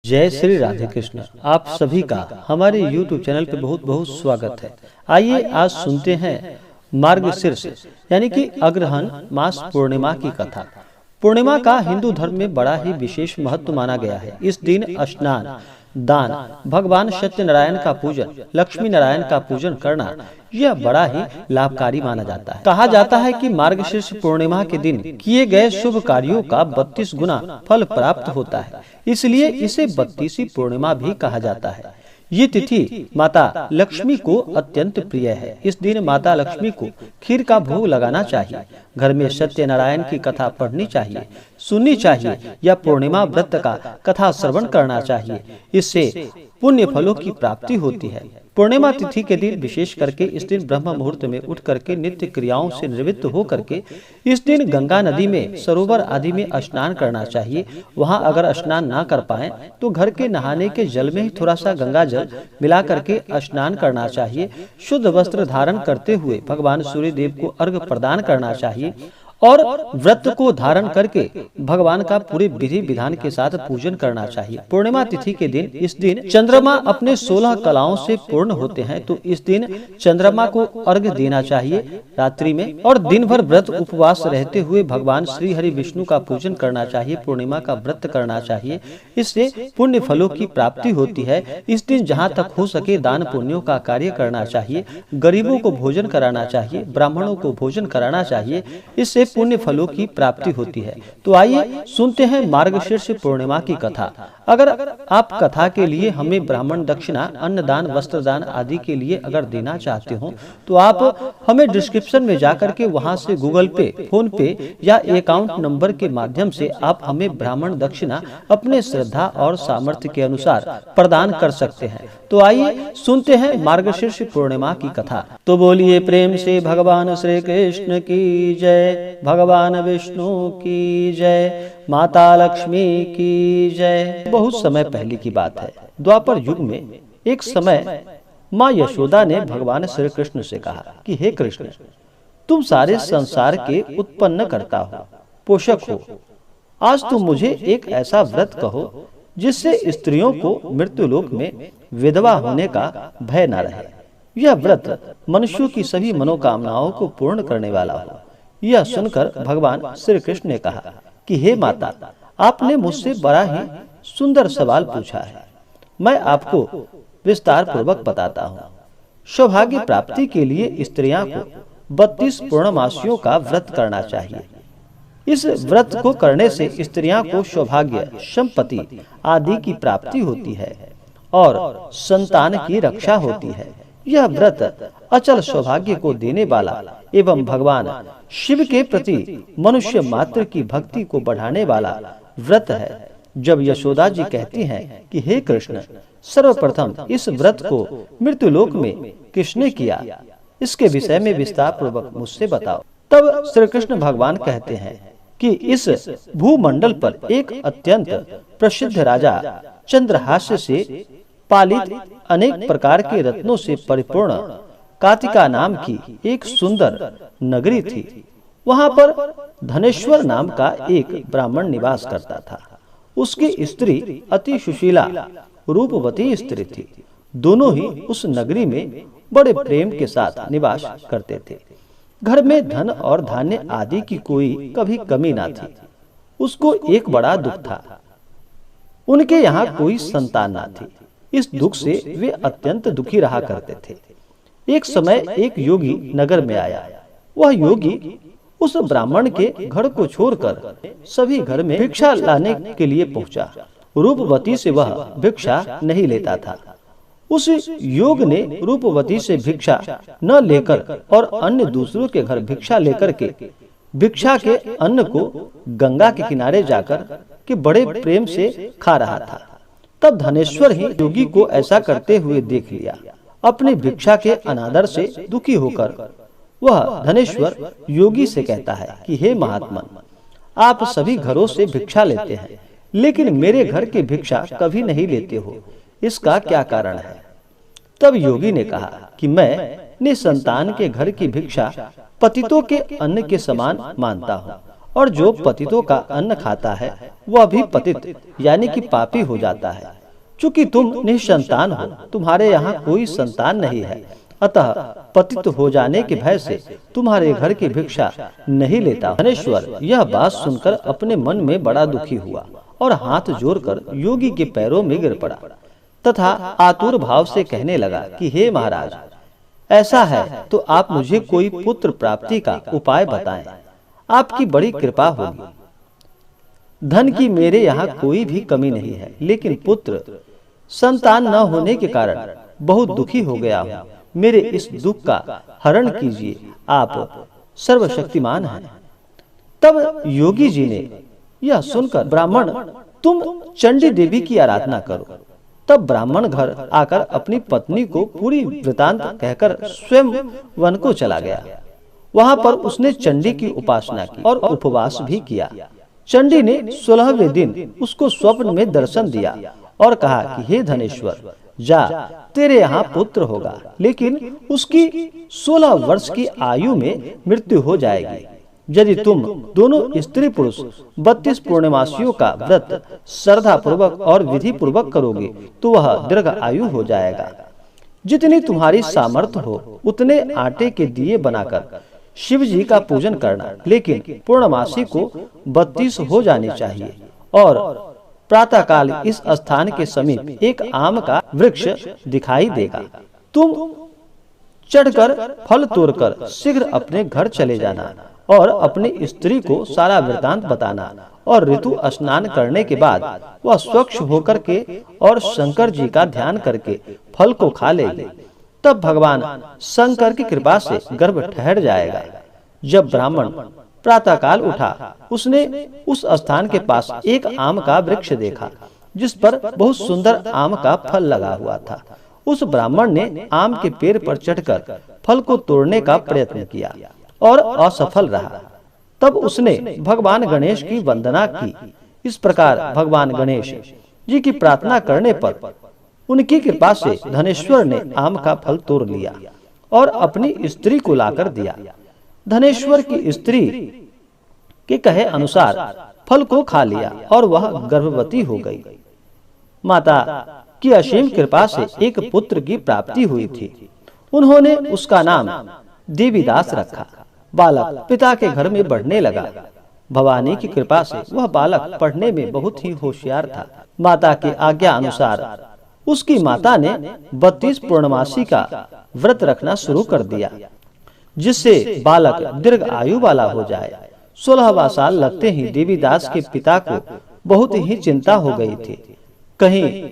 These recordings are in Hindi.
जय श्री राधे कृष्ण। आप सभी का हमारे YouTube चैनल पे बहुत बहुत स्वागत है। आइए आज सुनते हैं मार्गशीर्ष यानी कि अग्रहण मास पूर्णिमा की कथा। पूर्णिमा का हिंदू धर्म में बड़ा ही विशेष महत्व माना गया है। इस दिन स्नान, दान, भगवान सत्यनारायण का पूजन, लक्ष्मी नारायण का पूजन करना यह बड़ा ही लाभकारी माना जाता है। कहा जाता है कि मार्गशीर्ष पूर्णिमा के दिन किए गए शुभ कार्यों का 32 गुना फल प्राप्त होता है, इसलिए इसे 32वीं पूर्णिमा भी कहा जाता है। ये तिथि माता लक्ष्मी को अत्यंत प्रिय है। इस दिन माता लक्ष्मी को खीर का भोग लगाना चाहिए, घर में सत्यनारायण की कथा पढ़नी चाहिए, सुननी चाहिए या पूर्णिमा व्रत का कथा श्रवण करना चाहिए। इससे पुण्य फलों की प्राप्ति होती है। पूर्णिमा तिथि के दिन विशेष करके इस दिन ब्रह्म मुहूर्त में उठ करके नित्य क्रियाओं से निवृत्त हो करके इस दिन गंगा नदी में, सरोवर आदि में स्नान करना चाहिए। वहां अगर स्नान ना कर पाए तो घर के नहाने के जल में ही थोड़ा सा गंगा जल मिला करके स्नान करना चाहिए। शुद्ध वस्त्र धारण करते हुए भगवान सूर्य देव को अर्घ्य प्रदान करना चाहिए और व्रत को धारण करके भगवान का पूरे विधि विधान के साथ पूजन करना चाहिए। पूर्णिमा तिथि के दिन इस दिन चंद्रमा अपने 16 कलाओं से पूर्ण होते हैं, तो इस दिन चंद्रमा को अर्घ्य देना चाहिए रात्रि में, और दिन भर व्रत उपवास रहते हुए भगवान श्री हरि विष्णु का पूजन करना चाहिए। पूर्णिमा का व्रत करना चाहिए, इससे पुण्य फलों की प्राप्ति होती है। इस दिन जहाँ तक हो सके दान पुण्यों का कार्य करना चाहिए, गरीबों को भोजन कराना चाहिए, ब्राह्मणों को भोजन कराना चाहिए, इससे पुण्य फलों की प्राप्ति होती है। तो आइए सुनते हैं मार्गशीर्ष पूर्णिमा की कथा। अगर आप कथा के लिए हमें ब्राह्मण दक्षिणा, अन्नदान, वस्त्रदान आदि के लिए अगर देना चाहते हो तो आप हमें डिस्क्रिप्शन में जाकर के वहां से गूगल पे, फोन पे या अकाउंट नंबर के माध्यम से आप हमें ब्राह्मण दक्षिणा अपने श्रद्धा और सामर्थ्य के अनुसार प्रदान कर सकते हैं। तो आइए सुनते हैं मार्गशीर्ष पूर्णिमा की कथा। तो बोलिए प्रेम से भगवान श्री कृष्ण की जय, भगवान विष्णु की जय, माता लक्ष्मी की जय। बहुत समय पहले की बात है, द्वापर युग में एक समय माँ यशोदा ने भगवान श्री कृष्ण से कहा कि हे कृष्ण, तुम सारे संसार के उत्पन्न करता हो, पोषक हो। आज तुम मुझे एक ऐसा व्रत कहो जिससे स्त्रियों को मृत्युलोक में विधवा होने का भय न रहे। यह व्रत मनुष्यों की सभी मनोकामनाओं को पूर्ण करने वाला हो। यह सुनकर भगवान श्री कृष्ण ने कहा कि हे माता, आपने मुझसे बड़ा ही सुंदर सवाल पूछा है। मैं आपको विस्तार पूर्वक बताता हूँ। सौभाग्य प्राप्ति के लिए स्त्रियां को 32 पूर्णमासियों का व्रत करना चाहिए। इस व्रत को करने से स्त्रियां को सौभाग्य, संपत्ति आदि की प्राप्ति होती है और संतान की रक्षा होती है। यह व्रत अचल सौभाग्य को देने वाला एवं भगवान शिव के प्रति मनुष्य मात्र की भक्ति को बढ़ाने वाला व्रत है। जब यशोदा जी कहती हैं कि हे कृष्ण, सर्वप्रथम इस व्रत को मृत्युलोक में किसने किया, इसके विषय में विस्तार पूर्वक मुझसे बताओ। तब श्री कृष्ण भगवान कहते हैं कि इस भूमंडल पर एक अत्यंत प्रसिद्ध राजा चंद्रहास्य से पालित अनेक प्रकार के रत्नों से परिपूर्ण कातिका नाम की एक सुंदर नगरी थी। वहां पर धनेश्वर नाम का एक ब्राह्मण निवास करता था। उसकी स्त्री अति सुशीला रूपवती स्त्री थी। दोनों ही उस नगरी में बड़े प्रेम के साथ निवास करते थे। घर में धन और धान्य आदि की कोई कभी कमी ना थी। उसको एक बड़ा दुख था, उनके यहाँ कोई संतान ना थी। इस दुख से वे अत्यंत दुखी रहा करते थे। एक समय एक योगी नगर में आया। वह योगी उस ब्राह्मण के घर को छोड़कर सभी घर में भिक्षा लाने के लिए पहुंचा। रूपवती से वह भिक्षा नहीं लेता था। उस योग ने रूपवती से भिक्षा न लेकर और अन्य दूसरों के घर भिक्षा लेकर के भिक्षा के अन्न को गंगा के किनारे जाकर के बड़े प्रेम से खा रहा था। तब धनेश्वर ही योगी को ऐसा करते हुए देख लिया। अपनी भिक्षा के अनादर से दुखी होकर वह धनेश्वर योगी से कहता है कि हे महात्मन, आप सभी घरों से भिक्षा लेते हैं, लेकिन मेरे घर की भिक्षा कभी नहीं लेते हो, इसका क्या कारण है? तब योगी ने कहा कि मैं निसंतान के घर की भिक्षा पतितों के अन्न के समान मानता हूँ और जो पतितों का अन्न खाता है वह भी पतित यानी कि पापी हो जाता है। चूंकि तुम निसंतान हो, तुम्हारे यहाँ कोई संतान नहीं है, अतः पतित हो जाने के भय से तुम्हारे घर की भिक्षा नहीं लेता। धनेश्वर यह बात सुनकर अपने मन में बड़ा दुखी हुआ और हाथ जोड़कर योगी के पैरों में गिर पड़ा तथा आतुर भाव से कहने लगा कि हे महाराज, ऐसा है तो आप मुझे कोई पुत्र प्राप्ति का उपाय बताएं, आपकी बड़ी कृपा होगी। धन की मेरे यहाँ कोई भी कमी नहीं है, लेकिन पुत्र संतान न होने के कारण बहुत दुखी हो गया हूँ। मेरे इस दुख का हरण कीजिए, आप सर्वशक्तिमान हैं। तब योगी जी ने यह सुनकर, ब्राह्मण तुम चंडी देवी की आराधना करो। तब ब्राह्मण घर आकर अपनी पत्नी को पूरी वृतांत कहकर स्वयं वन को चला गया। वहां पर उसने चंडी की उपासना की और उपवास भी किया। चंडी ने 16वें दिन उसको स्वप्न में दर्शन दिया और कहा कि हे धनेश्वर, जा, तेरे यहाँ पुत्र होगा, लेकिन उसकी 16 वर्ष की आयु में मृत्यु हो जाएगी। यदि तुम दोनों स्त्री पुरुष 32 पूर्णमासियों का व्रत श्रद्धा पूर्वक और विधि पूर्वक करोगे तो वह दीर्घ आयु हो जाएगा। जितनी तुम्हारी सामर्थ्य हो उतने आटे के दिए बनाकर शिव जी का पूजन करना, लेकिन पूर्णमासी को 32 हो जानी चाहिए। और प्रातः काल इस स्थान के समीप एक आम का वृक्ष दिखाई देगा, तुम चढ़कर फल तोड़कर शीघ्र अपने घर चले जाना और अपनी स्त्री को सारा वृतांत बताना। और ऋतु स्नान करने के बाद वह स्वच्छ होकर के और शंकर जी का ध्यान करके फल को खा लेगी। तब भगवान शंकर की कृपा से गर्भ ठहर जाएगा। जब ब्राह्मण प्रातः काल उठा, उसने उस स्थान के पास एक आम का वृक्ष देखा जिस पर बहुत सुंदर आम का फल लगा हुआ था। उस ब्राह्मण ने आम के पेड़ पर चढ़कर फल को तोड़ने का प्रयत्न किया और असफल रहा। तब उसने भगवान गणेश की वंदना की। इस प्रकार भगवान गणेश जी की प्रार्थना करने पर उनकी कृपा से धनेश्वर ने आम का फल तोड़ लिया और अपनी स्त्री को लाकर दिया। धनेश्वर की स्त्री के कहे अनुसार फल को खा लिया और वह गर्भवती हो गई। माता की असीम कृपा से एक पुत्र की प्राप्ति हुई थी। उन्होंने उसका नाम देवीदास रखा। बालक पिता के घर में बढ़ने लगा। भवानी की कृपा से वह बालक पढ़ने में बहुत ही होशियार था। माता की आज्ञा अनुसार उसकी माता ने 32 पूर्णमासी का व्रत रखना शुरू कर दिया, जिससे बालक दीर्घ आयु वाला हो जाए। 16वां साल लगते ही देवीदास के पिता को बहुत ही चिंता हो गई थी, कहीं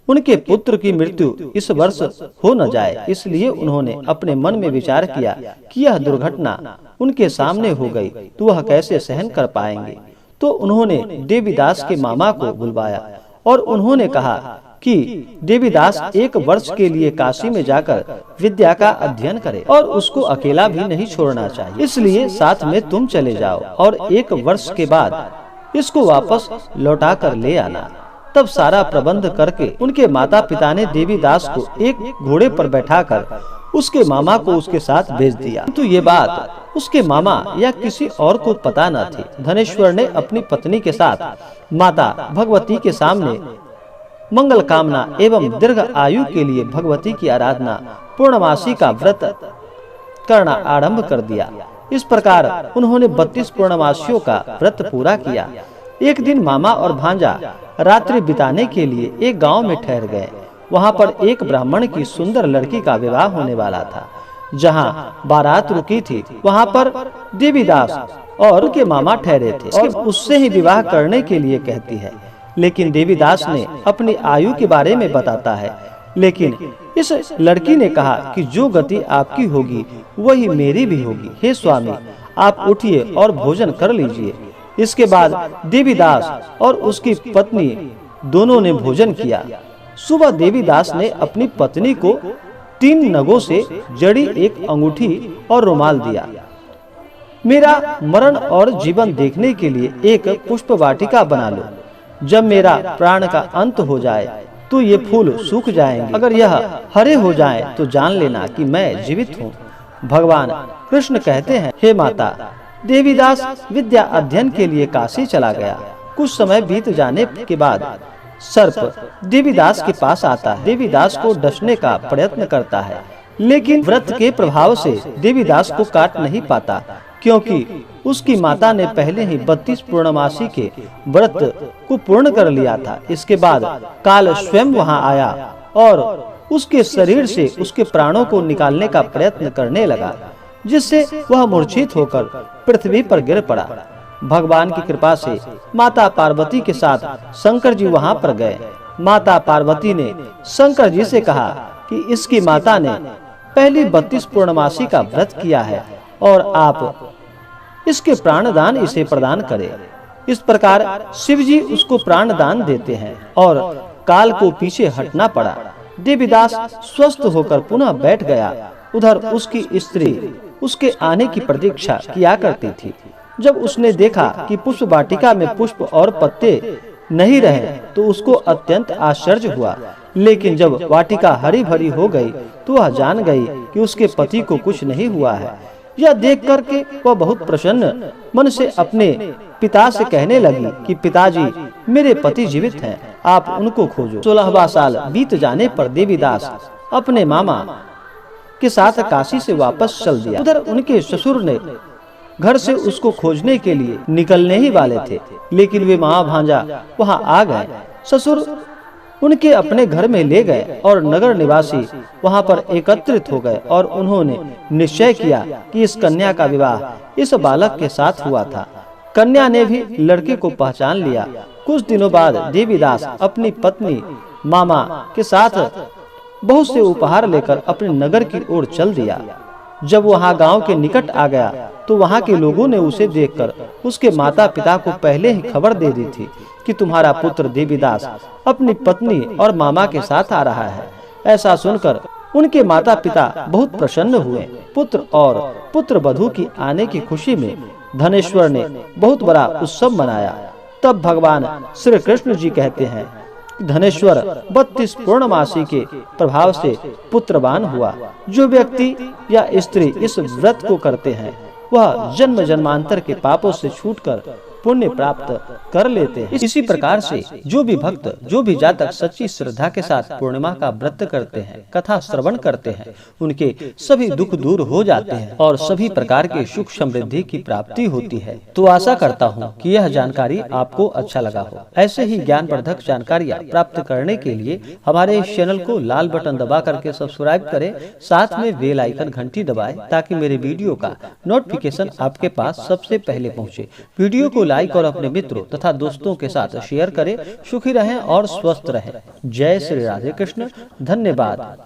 उनके पुत्र की मृत्यु इस वर्ष हो न जाए। इसलिए उन्होंने अपने मन में विचार किया कि यह दुर्घटना उनके सामने हो गई तो वह कैसे सहन कर पाएंगे। तो उन्होंने देवीदास के मामा को बुलवाया और उन्होंने कहा कि देवीदास 1 वर्ष के लिए काशी में जाकर विद्या का अध्ययन करे और उसको अकेला भी नहीं छोड़ना चाहिए, इसलिए साथ में तुम चले जाओ और 1 वर्ष के बाद इसको वापस लौटा कर ले आना। तब सारा प्रबंध करके उनके माता पिता ने देवीदास को एक घोड़े पर बैठाकर उसके मामा को उसके साथ भेज दिया। किंतु ये बात उसके मामा या किसी और को पता न थी। धनेश्वर ने अपनी पत्नी के साथ माता भगवती के सामने मंगल कामना एवं दीर्घ आयु के लिए भगवती की आराधना पूर्णमासी का व्रत करना आरंभ कर दिया। इस प्रकार उन्होंने 32 पूर्णमासियों का व्रत पूरा किया। एक दिन मामा और भांजा रात्रि बिताने के लिए एक गांव में ठहर गए। वहां पर एक ब्राह्मण की सुंदर लड़की का विवाह होने वाला था। जहां बारात रुकी थी वहां पर देवीदास और उनके मामा ठहरे थे और उससे ही विवाह करने के लिए कहती है। लेकिन देवीदास ने अपनी आयु के बारे में बताता है, लेकिन इस लड़की ने कहा कि जो गति आपकी होगी वही मेरी भी होगी। हे स्वामी, आप उठिए और भोजन कर लीजिए। इसके बाद देवीदास और उसकी पत्नी दोनों ने भोजन किया। सुबह देवीदास ने अपनी पत्नी को 3 नगों से जड़ी एक अंगूठी और रुमाल दिया। मेरा मरण और जीवन देखने के लिए एक पुष्प वाटिका बना लो। जब मेरा प्राण का अंत हो जाए तो ये फूल सूख जाएंगे। अगर यह हरे हो जाएं तो जान लेना कि मैं जीवित हूँ। भगवान कृष्ण कहते हैं, हे माता, देवीदास विद्या अध्ययन के लिए काशी चला गया। कुछ समय बीत जाने के बाद सर्प देवीदास के पास आता है। देवीदास को डसने का प्रयत्न करता है, लेकिन व्रत के प्रभाव से देवीदास को काट नहीं पाता, क्योंकि उसकी माता ने पहले ही 32 पूर्णमासी के व्रत को पूर्ण कर लिया था। इसके बाद काल स्वयं वहां आया और उसके शरीर से उसके प्राणों को निकालने का प्रयत्न करने लगा, जिससे वह मूर्छित होकर पृथ्वी पर गिर पड़ा। भगवान की कृपा से माता पार्वती के साथ शंकर जी वहां पर गए। माता पार्वती ने शंकर जी से कहा कि इसकी माता ने पहली 32 पूर्णमासी का व्रत किया है और आप इसके प्राणदान इसे प्रदान करें। इस प्रकार शिव जी उसको प्राणदान देते हैं और काल को पीछे हटना पड़ा। देवीदास स्वस्थ होकर पुनः बैठ गया। उधर उसकी स्त्री उसके आने की प्रतीक्षा किया करती थी। जब उसने देखा कि पुष्प वाटिका में पुष्प और पत्ते नहीं रहे तो उसको अत्यंत आश्चर्य हुआ, लेकिन जब वाटिका हरी भरी हो गई तो वह जान गई कि उसके पति को कुछ नहीं हुआ है। यह देख करके वह बहुत प्रसन्न मन से अपने पिता से कहने लगी कि पिताजी, मेरे पति जीवित हैं, आप उनको खोजो। 16वां साल बीत जाने पर देवीदास अपने मामा के साथ काशी से वापस चल दिया। उधर उनके ससुर ने घर से उसको खोजने के लिए निकलने ही वाले थे, लेकिन वे मामा भांजा वहां आ गए। ससुर उनके अपने घर में ले गए और नगर निवासी वहां पर एकत्रित हो गए और उन्होंने निश्चय किया कि इस कन्या का विवाह इस बालक के साथ हुआ था। कन्या ने भी लड़के को पहचान लिया। कुछ दिनों बाद देवीदास अपनी पत्नी मामा के साथ बहुत से उपहार लेकर अपने नगर की ओर चल दिया। जब वहां गांव के निकट आ गया तो वहां के लोगों ने उसे देखकर उसके माता पिता को पहले ही खबर दे दी थी कि तुम्हारा पुत्र देवीदास अपनी पत्नी और मामा के साथ आ रहा है। ऐसा सुनकर उनके माता पिता बहुत प्रसन्न हुए। पुत्र और पुत्र वधू की आने की खुशी में धनेश्वर ने बहुत बड़ा उत्सव मनाया। तब भगवान श्री कृष्ण जी कहते हैं, धनेश्वर 32 पूर्णमासी के प्रभाव से पुत्रवान हुआ। जो व्यक्ति या स्त्री इस व्रत को करते हैं वह जन्म जन्मांतर के पापों से छूटकर पुण्य प्राप्त कर लेते हैं। इसी प्रकार से जो भी भक्त, जो भी जातक सच्ची श्रद्धा के साथ पूर्णिमा का व्रत करते हैं, कथा श्रवण करते हैं, उनके सभी दुख दूर हो जाते हैं और सभी प्रकार के सुख समृद्धि की प्राप्ति होती है। तो आशा करता हूँ कि यह जानकारी आपको अच्छा लगा हो। ऐसे ही ज्ञानवर्धक जानकारियाँ प्राप्त करने के लिए हमारे इस चैनल को लाल बटन दबा करके सब्सक्राइब करें, साथ में बेल आइकन घंटी दबाएं ताकि मेरे वीडियो का नोटिफिकेशन आपके पास सबसे पहले पहुँचे। वीडियो को लाइक और अपने मित्रों तथा दोस्तों के साथ शेयर करें। सुखी रहें और स्वस्थ रहें। जय श्री राधे कृष्ण। धन्यवाद।